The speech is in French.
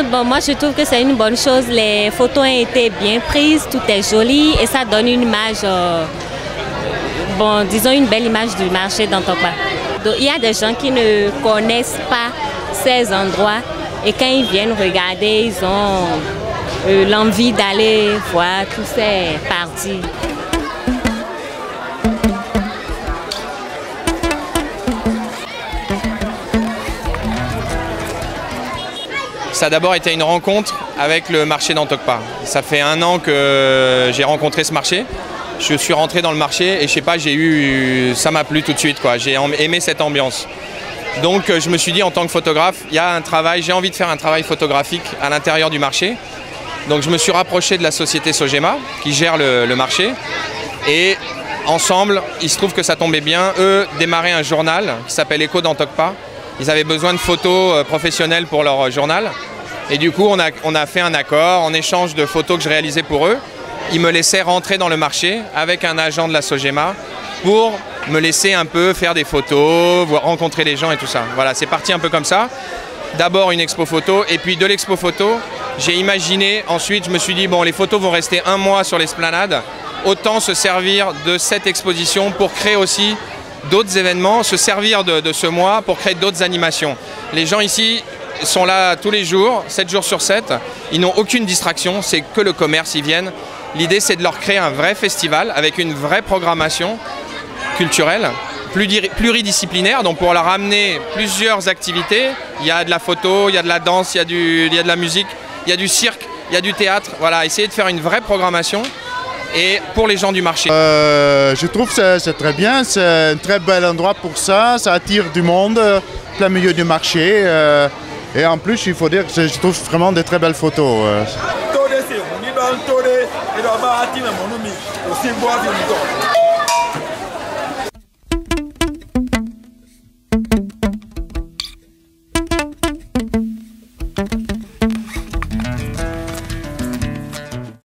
bon, moi je trouve que c'est une bonne chose. Les photos ont été bien prises, tout est joli et ça donne une image, bon, disons une belle image du marché d'Antokpa. Donc, il y a des gens qui ne connaissent pas ces endroits et quand ils viennent regarder, ils ont l'envie d'aller voir toutes ces parties. Ça a d'abord été une rencontre avec le marché d'Antokpa. Ça fait 1 an que j'ai rencontré ce marché. Je suis rentré dans le marché et je sais pas, ça m'a plu tout de suite, quoi. J'ai aimé cette ambiance. Donc je me suis dit en tant que photographe, il y a un travail, j'ai envie de faire un travail photographique à l'intérieur du marché. Donc je me suis rapproché de la société Sogema qui gère le marché. Et ensemble, il se trouve que ça tombait bien. Eux démarraient un journal qui s'appelle Écho d'Antokpa. Ils avaient besoin de photos professionnelles pour leur journal. Et du coup, on a fait un accord en échange de photos que je réalisais pour eux. Ils me laissaient rentrer dans le marché avec un agent de la Sogema pour me laisser un peu faire des photos, rencontrer les gens et tout ça. Voilà, c'est parti un peu comme ça. D'abord une expo photo et puis de l'expo photo, j'ai imaginé, ensuite je me suis dit, bon, les photos vont rester 1 mois sur l'esplanade, autant se servir de cette exposition pour créer aussi d'autres événements, se servir de ce mois pour créer d'autres animations. Les gens ici sont là tous les jours, 7 jours sur 7. Ils n'ont aucune distraction, c'est que le commerce, ils viennent. L'idée, c'est de leur créer un vrai festival avec une vraie programmation culturelle, pluridisciplinaire. Donc pour leur amener plusieurs activités, il y a de la photo, il y a de la danse, il y a de la musique, il y a du cirque, il y a du théâtre. Voilà, essayer de faire une vraie programmation. Et pour les gens du marché. Je trouve que c'est très bien, c'est un très bel endroit pour ça attire du monde, plein milieu du marché. Et en plus, il faut dire que je trouve vraiment des très belles photos. Tode c'est on dit dans tode et là-bas à